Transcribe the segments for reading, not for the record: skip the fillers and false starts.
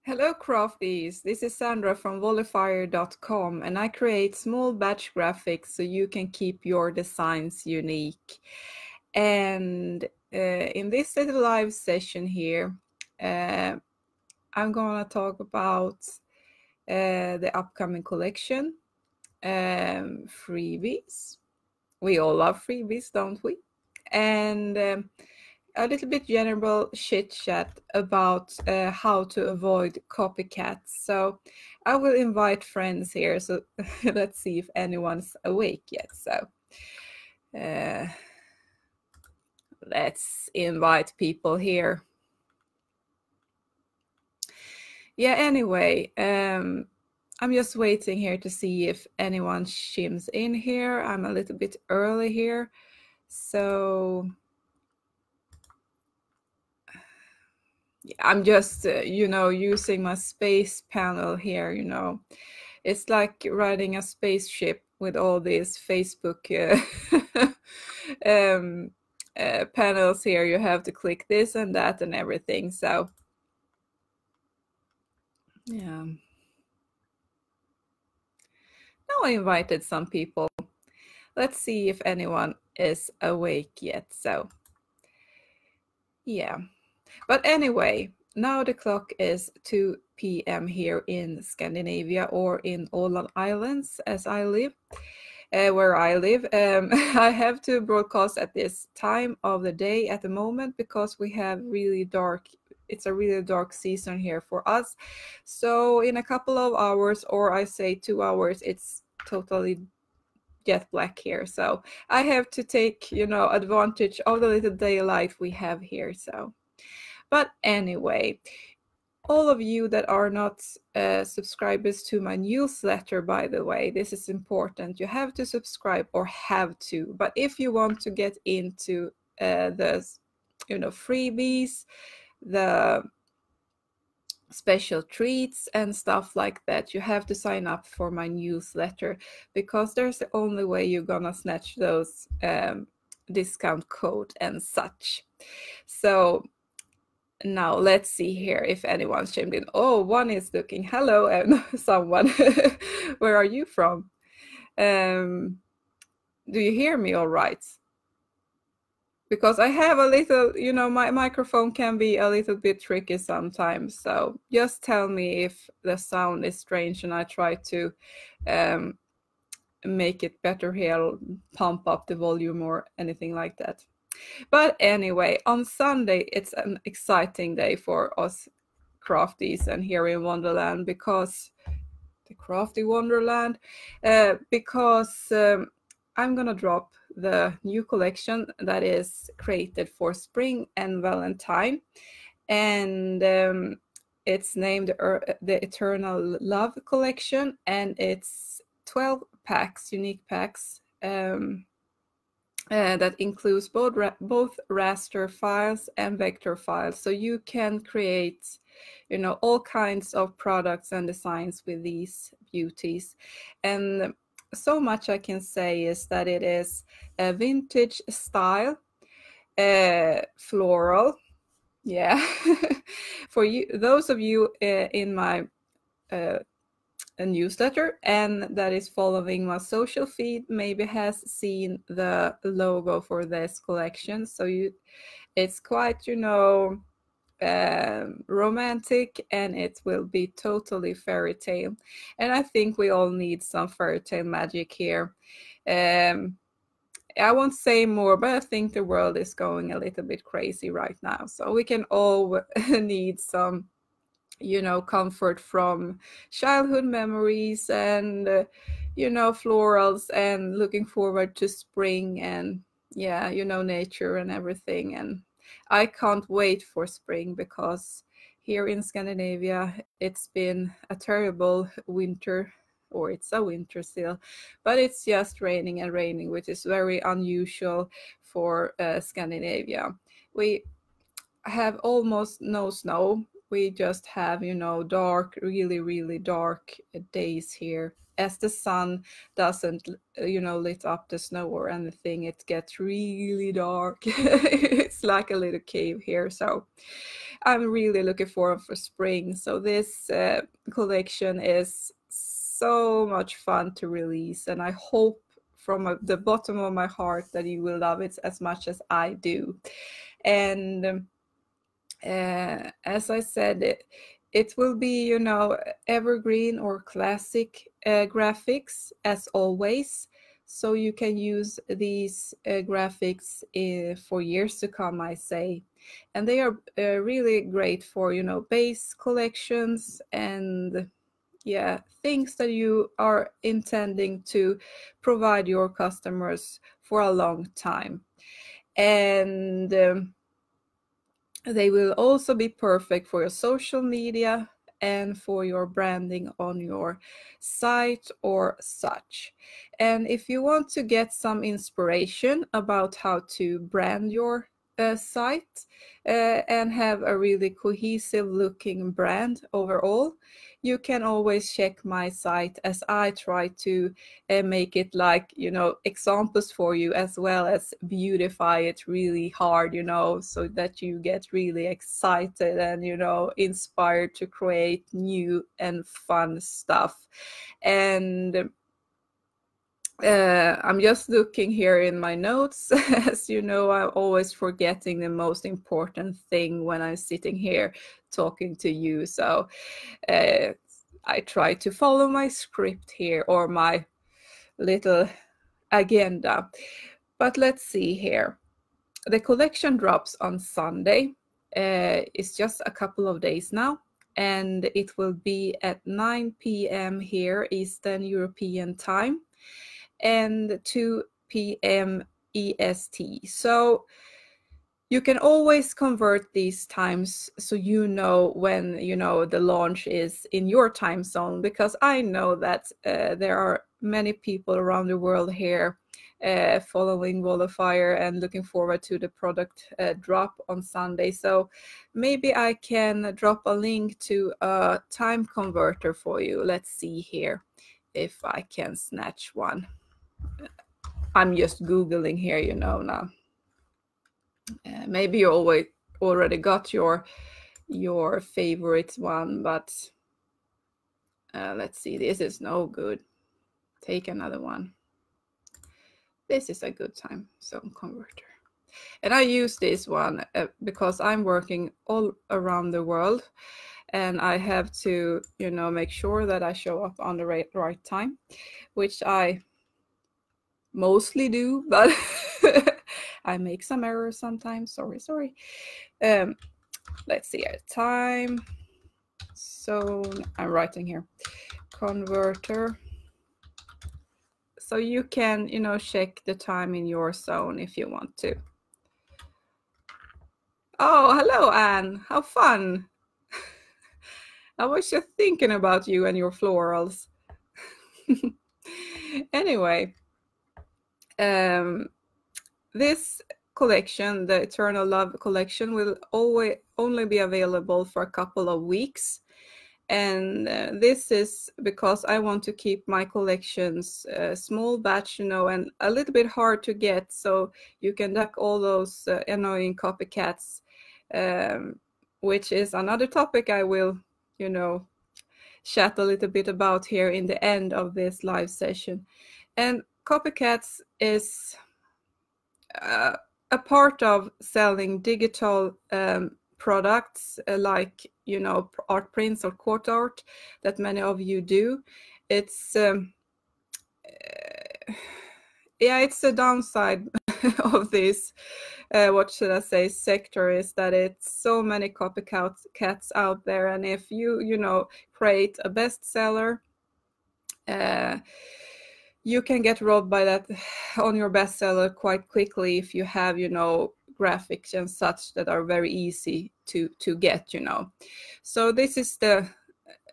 Hello crafties, this is Sandra from Wallifyer.com and I create small batch graphics so you can keep your designs unique. And in this little live session here, I'm gonna talk about the upcoming collection, freebies. We all love freebies, don't we? And a little bit general chit chat about how to avoid copycats. So I will invite friends here. So let's see if anyone's awake yet. So let's invite people here. Yeah, anyway, I'm just waiting here to see if anyone chimes in here. I'm a little bit early here. So I'm just, using my space panel here, It's like riding a spaceship with all these Facebook panels here. You have to click this and that and everything. So, yeah. Now I invited some people. Let's see if anyone is awake yet. So, yeah. But anyway, now the clock is 2 p.m. here in Scandinavia, or in Åland Islands as I live, where I live. I have to broadcast at this time of the day at the moment because we have it's a really dark season here for us. So in a couple of hours, or I say 2 hours, it's totally jet black here. So I have to take, advantage of the little daylight we have here. So. But anyway, all of you that are not subscribers to my newsletter, by the way, this is important. You have to subscribe, or have to. But if you want to get into the, freebies, the special treats and stuff like that, you have to sign up for my newsletter, because there's the only way you're gonna snatch those discount code and such. So now let's see here if anyone's chimed in. Oh, one is looking. Hello, and someone. Where are you from? Do you hear me all right? Because I have a little, my microphone can be a little bit tricky sometimes. So just tell me if the sound is strange and I try to make it better here, pump up the volume or anything like that. But anyway, on Sunday, it's an exciting day for us crafties and here in Wonderland, because the crafty Wonderland, because I'm gonna drop the new collection that is created for spring and Valentine, and it's named the Eternal Love Collection, and it's 12 packs, unique packs. That includes both raster files and vector files, so you can create, all kinds of products and designs with these beauties. And so much I can say is that it is a vintage style, floral. Yeah, for you, those of you in my a newsletter and that is following my social feed maybe has seen the logo for this collection. So it's quite, romantic, and it will be totally fairy tale. And I think we all need some fairy tale magic here. I won't say more, but I think the world is going a little bit crazy right now. So we can all need some, comfort from childhood memories and, florals, and looking forward to spring and, nature and everything. And I can't wait for spring, because here in Scandinavia, it's been a terrible winter, or it's a winter still, but it's just raining and raining, which is very unusual for Scandinavia. We have almost no snow. We just have, dark, really, really dark days here. as the sun doesn't, lit up the snow or anything, it gets really dark. It's like a little cave here. So I'm really looking forward for spring. So this collection is so much fun to release, and I hope from the bottom of my heart that you will love it as much as I do. And as I said, it will be, evergreen or classic graphics as always. So you can use these graphics for years to come, I say. And they are really great for, base collections and things that you are intending to provide your customers for a long time. And they will also be perfect for your social media and for your branding on your site or such. And if you want to get some inspiration about how to brand your site and have a really cohesive looking brand overall, you can always check my site, as I try to make it like, examples for you, as well as beautify it really hard, so that you get really excited and, inspired to create new and fun stuff. And I'm just looking here in my notes. As you know, I'm always forgetting the most important thing when I'm sitting here talking to you. So I try to follow my script here, or my little agenda. But let's see here. The collection drops on Sunday. It's just a couple of days now, and it will be at 9 p.m. here Eastern European time and 2 p.m. EST. So you can always convert these times so you know when, the launch is in your time zone, because I know that there are many people around the world here following Wallifyer and looking forward to the product drop on Sunday. So maybe I can drop a link to a time converter for you. Let's see here if I can snatch one. I'm just Googling here, now. Maybe you already got your favorite one, but let's see. This is no good. Take another one. This is a good time zone converter. And I use this one because I'm working all around the world, and I have to, make sure that I show up on the right time, which I mostly do, but I make some errors sometimes. Sorry. Let's see here. Time zone. I'm writing here. Converter. So you can, check the time in your zone if you want to. Oh, hello, Anne. How fun. I was just thinking about you and your florals. Anyway, this collection, the Eternal Love collection, will only be available for a couple of weeks. And this is because I want to keep my collections small batch, and a little bit hard to get, so you can duck all those annoying copycats, which is another topic I will, chat a little bit about here in the end of this live session. And copycats is a part of selling digital products like, art prints or quote art that many of you do. It's it's a downside of this, what should I say, sector, is that it's so many copycats out there. And if you create a bestseller, you can get robbed by that on your bestseller quite quickly if you have, graphics and such that are very easy to get, So this is the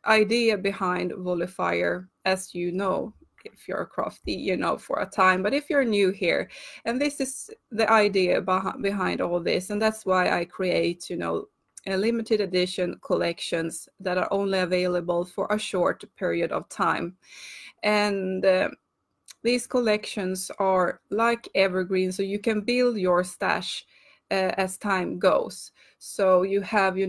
idea behind Wallifyer, as you know, if you're a crafty, for a time. But if you're new here, and this is the idea behind all this, and that's why I create, a limited edition collections that are only available for a short period of time. And these collections are like evergreen, so you can build your stash as time goes. So you have, you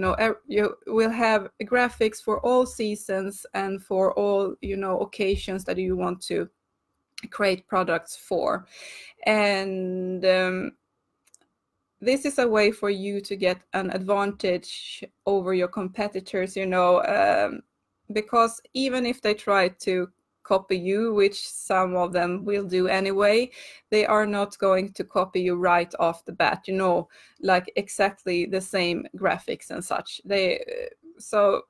will have graphics for all seasons and for all, occasions that you want to create products for. And this is a way for you to get an advantage over your competitors, because even if they try to copy you, which some of them will do anyway, they are not going to copy you right off the bat, like exactly the same graphics and such. So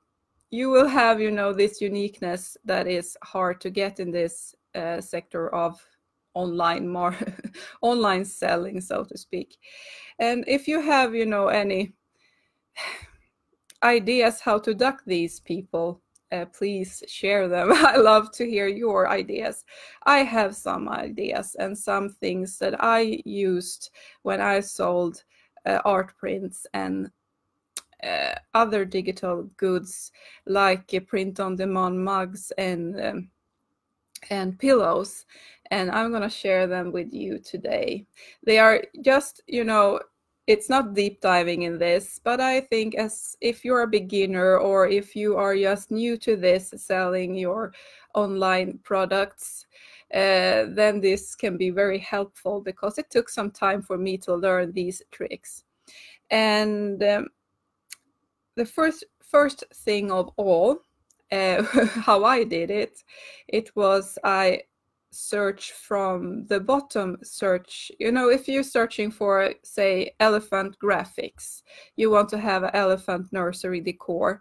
you will have, this uniqueness that is hard to get in this sector of online selling, so to speak. And if you have, any ideas how to duck these people, please share them. I love to hear your ideas. I have some ideas and some things that I used when I sold art prints and other digital goods like print-on-demand mugs and pillows, and I'm going to share them with you today. They are just, it's not deep diving in this, but I think as if you're a beginner or if you are just new to this, selling your online products, then this can be very helpful, because it took some time for me to learn these tricks. And the first thing of all, how I did it was I search from the bottom search. If you're searching for, say, elephant graphics, you want to have an elephant nursery decor,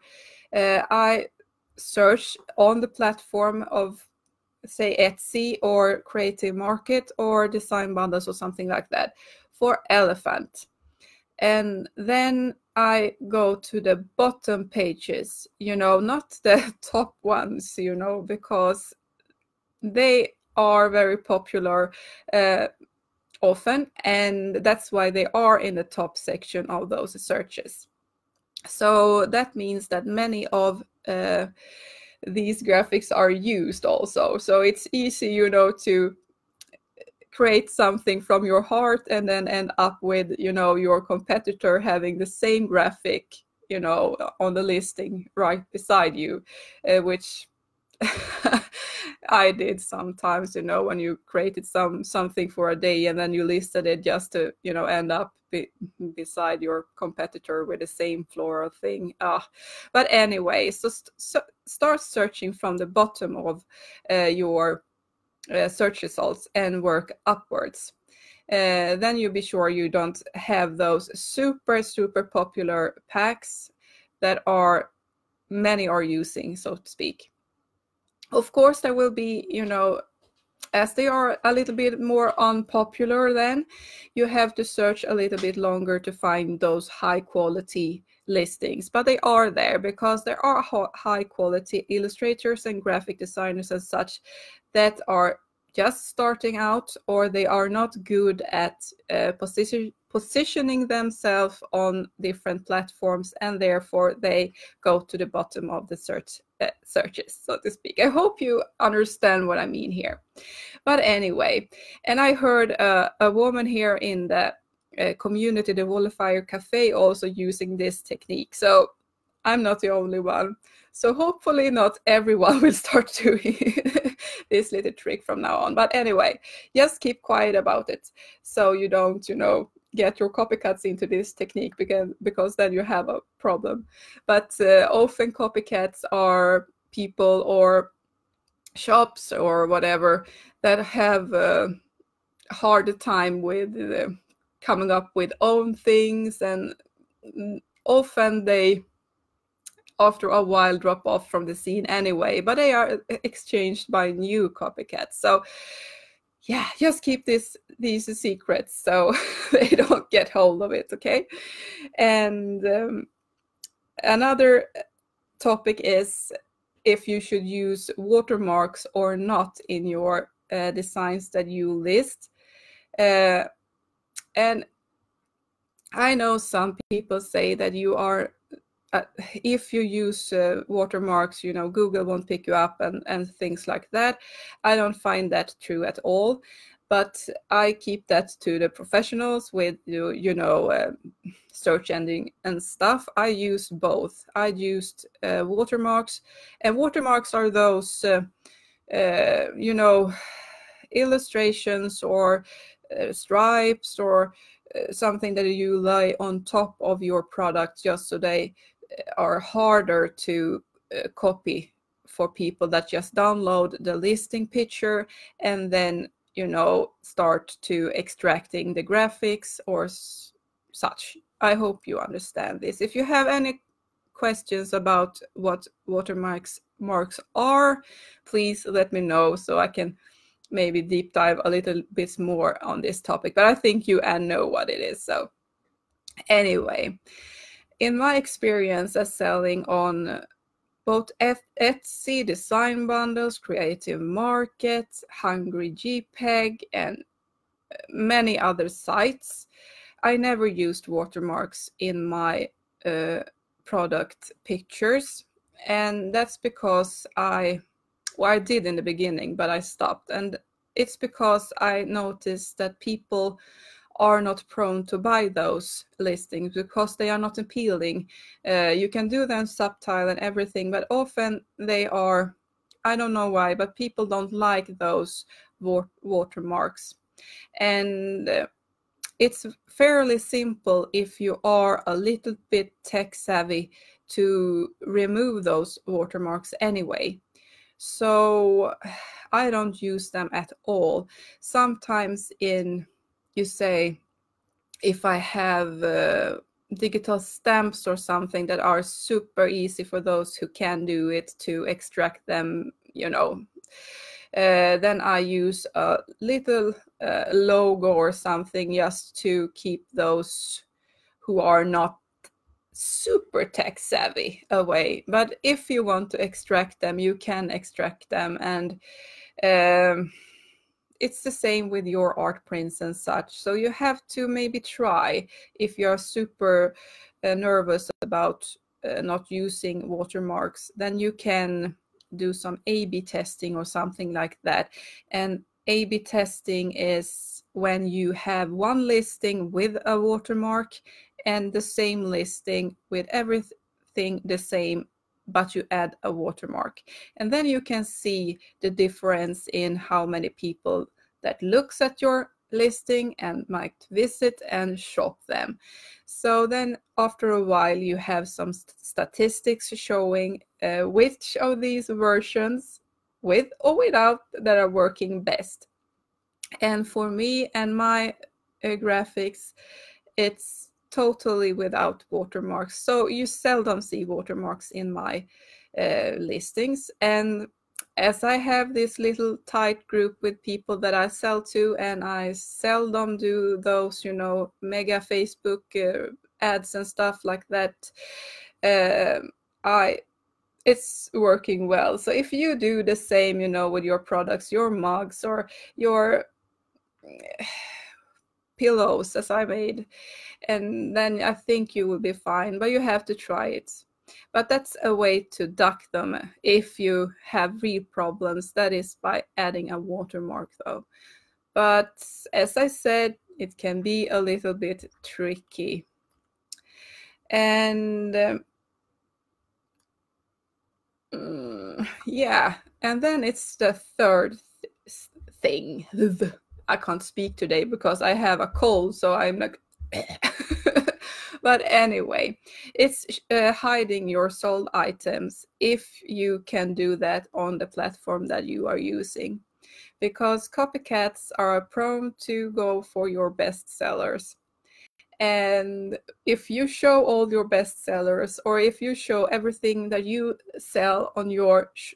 I search on the platform of, say, Etsy or Creative Market or Design Bundles or something like that for elephant. And then I go to the bottom pages, not the top ones, because they are very popular often, and that's why they are in the top section of those searches. So that means that many of these graphics are used also. So it's easy, to create something from your heart and then end up with, your competitor having the same graphic, on the listing right beside you, which I did sometimes, when you created something for a day and then you listed it just to, end up beside your competitor with the same floral thing. But anyway, so start searching from the bottom of your search results and work upwards. Then you be sure you don't have those super popular packs that many are using, so to speak. Of course, there will be, as they are a little bit more unpopular, then you have to search a little bit longer to find those high quality listings, but they are there because there are high quality illustrators and graphic designers and such that are just starting out, or they are not good at positioning themselves on different platforms, and therefore they go to the bottom of the searches, so to speak. I hope you understand what I mean here. But anyway, and I heard a woman here in the community, the Wallifyer Cafe, also using this technique. So I'm not the only one. So hopefully not everyone will start doing this little trick from now on. But anyway, just keep quiet about it, so you don't, get your copycats into this technique, because then you have a problem. But often copycats are people or shops or whatever that have a hard time with coming up with own things, and often they after a while drop off from the scene anyway, but they are exchanged by new copycats. So yeah, just keep these secrets so they don't get hold of it, okay? And another topic is if you should use watermarks or not in your designs that you list. And I know some people say that you are if you use watermarks, you know, Google won't pick you up and things like that. I don't find that true at all. But I keep that to the professionals with, you know, search engine and stuff. I used both. I used watermarks, and watermarks are those, you know, illustrations or stripes or something that you lay on top of your product just so they are harder to copy for people that just download the listing picture and then, you know, start to extracting the graphics or such. I hope you understand this. If you have any questions about what watermarks are, please let me know so I can maybe deep dive a little bit more on this topic. But I think you know what it is. So anyway, in my experience as selling on both Etsy, Design Bundles, Creative Market, Hungry JPEG, and many other sites, I never used watermarks in my product pictures. And that's because I did in the beginning, but I stopped. And it's because I noticed that people are not prone to buy those listings because they are not appealing. You can do them subtle and everything, but often they are, I don't know why, but people don't like those watermarks. And it's fairly simple if you are a little bit tech savvy to remove those watermarks anyway. So I don't use them at all. Sometimes you say, if I have digital stamps or something that are super easy for those who can do it to extract them, you know, then I use a little logo or something just to keep those who are not super tech savvy away. But if you want to extract them, you can extract them. And it's the same with your art prints and such. So you have to maybe try if you're super nervous about not using watermarks, then you can do some A/B testing or something like that. And A/B testing is when you have one listing with a watermark and the same listing with everything the same, but you add a watermark. And then you can see the difference in how many people that looks at your listing and might visit and shop them. So then after a while you have some statistics showing which of these versions, with or without, that are working best. And for me and my graphics, it's totally without watermarks. So you seldom see watermarks in my listings. And as I have this little tight group with people that I sell to, and I seldom do those, you know, mega Facebook ads and stuff like that, it's working well. So if you do the same, you know, with your products, your mugs or your pillows as I made, and then I think you will be fine, but you have to try it. But that's a way to duck them if you have real problems. That is by adding a watermark though. But as I said, it can be a little bit tricky. And yeah, and then it's the third thing. I can't speak today because I have a cold, so I'm like but anyway, it's hiding your sold items if you can do that on the platform that you are using, because copycats are prone to go for your best sellers. And if you show all your best sellers, or if you show everything that you sell on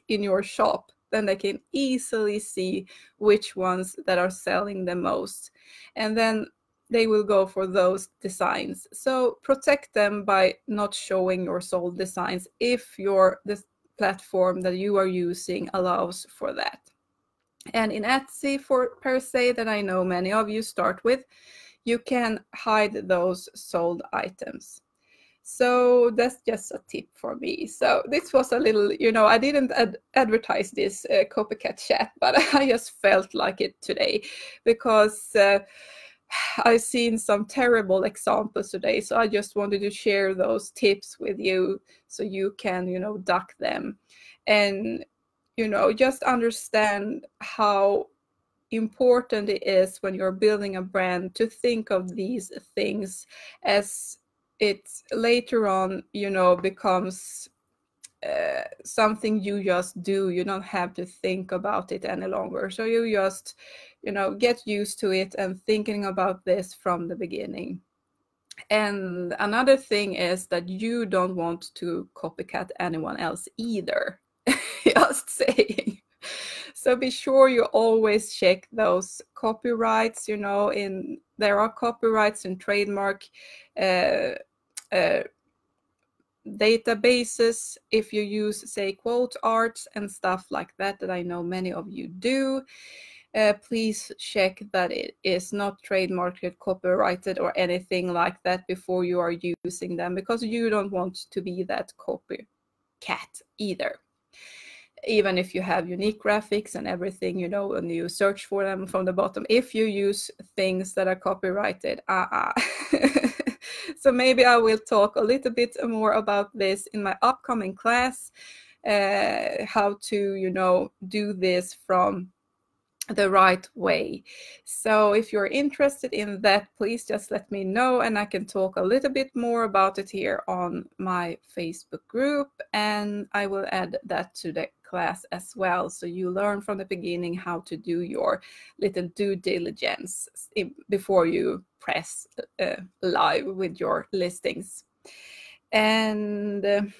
in your shop, then they can easily see which ones that are selling the most, and then they will go for those designs. So protect them by not showing your sold designs if this platform that you are using allows for that. And in Etsy per se, that I know many of you start with, you can hide those sold items. So that's just a tip for me. So this was a little, you know, I didn't advertise this copycat chat, but I just felt like it today because I've seen some terrible examples today. So I just wanted to share those tips with you so you can, you know, duck them and, you know, just understand how important it is when you're building a brand to think of these things, as it later on, you know, becomes something you just do. You don't have to think about it any longer. So you just, you know, get used to it and thinking about this from the beginning. And another thing is that you don't want to copycat anyone else either. Just saying. So be sure you always check those copyrights, you know, there are copyrights and trademark databases if you use, say, quote arts and stuff like that, that I know many of you do. Please check that it is not trademarked, copyrighted, or anything like that before you are using them, because you don't want to be that copycat either. Even if you have unique graphics and everything, you know, and you search for them from the bottom, if you use things that are copyrighted, So maybe I will talk a little bit more about this in my upcoming class, how to, you know, do this from the right way. So if you're interested in that, please just let me know and I can talk a little bit more about it here on my Facebook group, and I will add that to the class as well, so you learn from the beginning how to do your little due diligence before you press live with your listings. And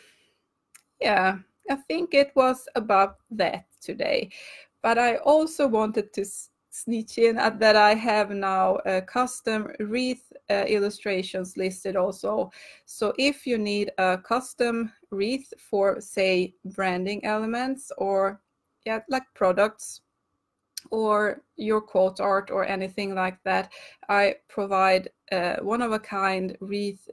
yeah, I think it was about that today. But I also wanted to sneak in that I have now custom wreath illustrations listed also. So if you need a custom wreath for, say, branding elements or like products or your quote art or anything like that, I provide one-of-a-kind wreath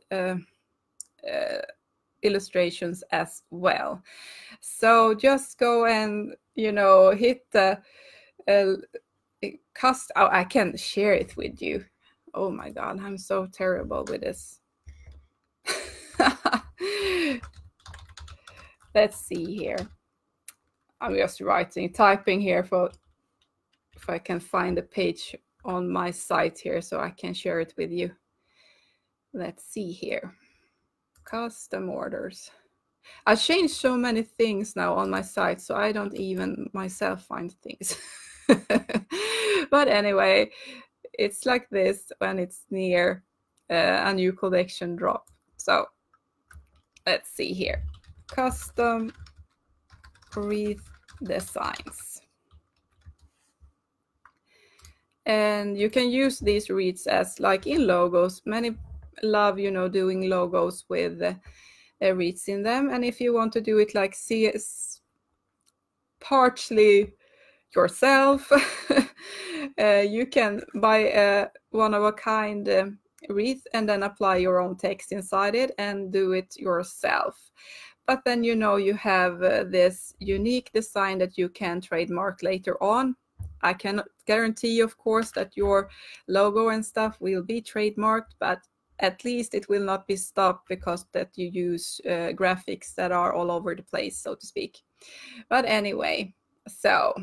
illustrations as well. So just go and, you know, hit the I can share it with you. Oh my God, I'm so terrible with this. Let's see here. I'm just typing here for if I can find the page on my site here so I can share it with you. Let's see here. Custom orders. I changed so many things now on my site, so I don't even myself find things. But anyway, it's like this when it's near a new collection drop. So let's see here. Custom wreath designs. And you can use these wreaths as like in logos. Many love, you know, doing logos with wreaths in them. And if you want to do it like partially yourself, you can buy a one-of-a-kind wreath and then apply your own text inside it and do it yourself. But then, you know, you have this unique design that you can trademark later on. I cannot guarantee, of course, that your logo and stuff will be trademarked, but at least it will not be stopped because that you use graphics that are all over the place, so to speak. But anyway, so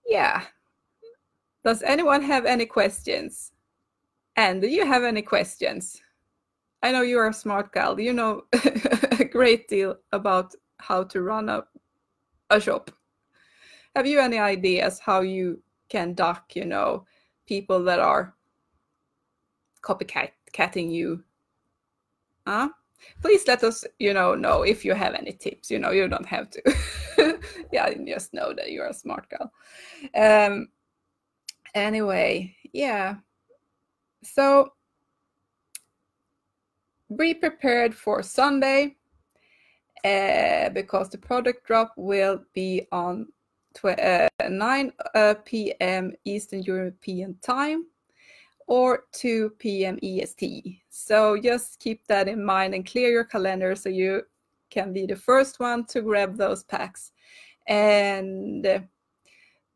yeah. Does anyone have any questions? And do you have any questions? I know you are a smart gal. You know a great deal about how to run a shop. Have you any ideas how you can duck, you know, people that are copycatting you? Please let us, you know if you have any tips. You know, you don't have to. Yeah, just know that you're a smart girl. Anyway, yeah. So be prepared for Sunday because the product drop will be on 9 p.m. Eastern European time, or 2 PM EST. So just keep that in mind and clear your calendar so you can be the first one to grab those packs. And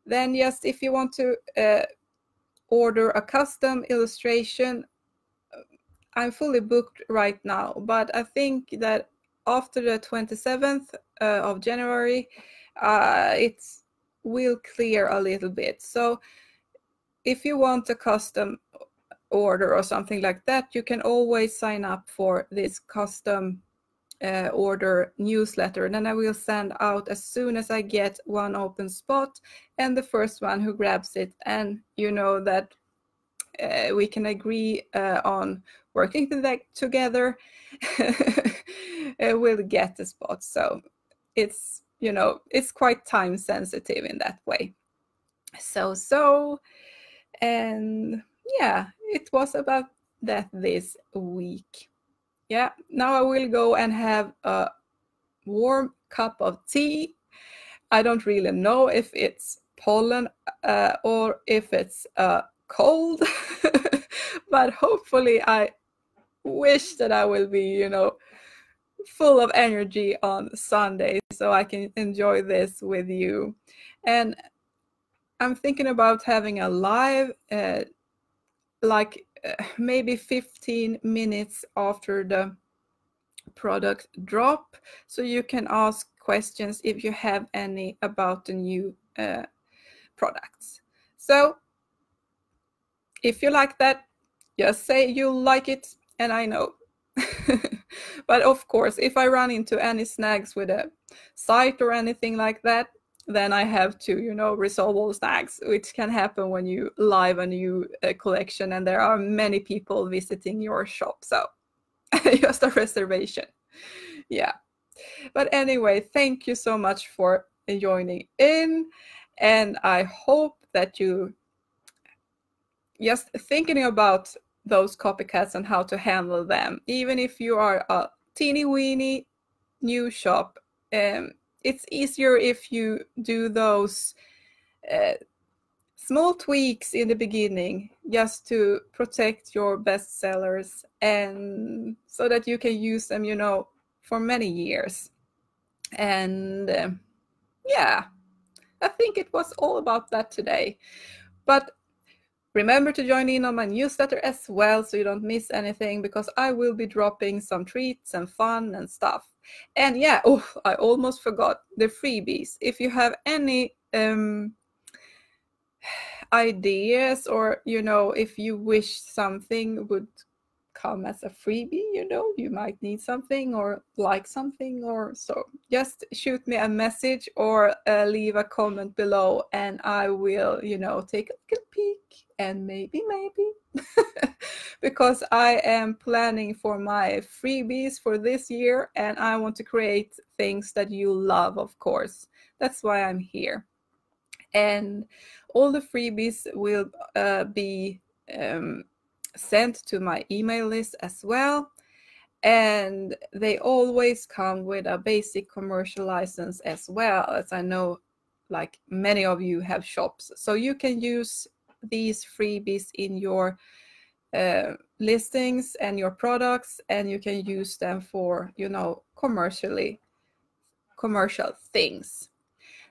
then just if you want to order a custom illustration, I'm fully booked right now, but I think that after the 27th of January, it will clear a little bit. So if you want a custom order or something like that, you can always sign up for this custom order newsletter, and then I will send out as soon as I get one open spot, and the first one who grabs it, and you know that we can agree on working together will get the spot. So it's, you know, it's quite time sensitive in that way. And yeah, it was about that this week. Yeah, now I will go and have a warm cup of tea. I don't really know if it's pollen or if it's cold, but hopefully I wish that I will be, you know, full of energy on Sunday so I can enjoy this with you. And I'm thinking about having a live maybe 15 minutes after the product drop, so you can ask questions if you have any about the new products. So if you like that, just say you like it and I know. But of course, if I run into any snags with a site or anything like that, then I have to, you know, resolve all snags, which can happen when you live a new collection and there are many people visiting your shop. So just a reservation. Yeah. But anyway, thank you so much for joining in. And I hope that you just thinking about those copycats and how to handle them. Even if you are a teeny weeny new shop, it's easier if you do those small tweaks in the beginning just to protect your bestsellers, and so that you can use them, you know, for many years. And yeah, I think it was all about that today. But remember to join in on my newsletter as well so you don't miss anything, because I will be dropping some treats and fun and stuff. And yeah, oh, I almost forgot the freebies. If you have any ideas, or, you know, if you wish something would come as a freebie, you know, you might need something or like something, or so, just shoot me a message or leave a comment below, and I will, you know, take a little peek and maybe because I am planning for my freebies for this year, and I want to create things that you love, of course. That's why I'm here. And all the freebies will be sent to my email list as well. And they always come with a basic commercial license as well, as I know like many of you have shops. So you can use these freebies in your listings and your products, and you can use them for, you know, commercial things.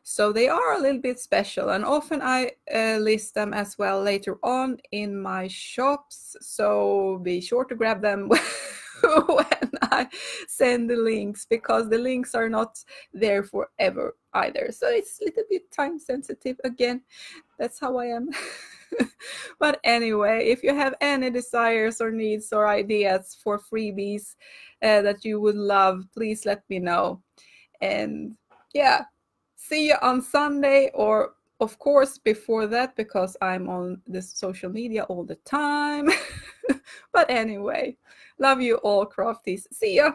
So they are a little bit special, and often I list them as well later on in my shops. So be sure to grab them when I send the links, because the links are not there forever either. So it's a little bit time sensitive again. That's how I am. But anyway, if you have any desires or needs or ideas for freebies that you would love, please let me know. And yeah, see you on Sunday, or of course before that, because I'm on this social media all the time. But anyway, love you all, crafties. See ya.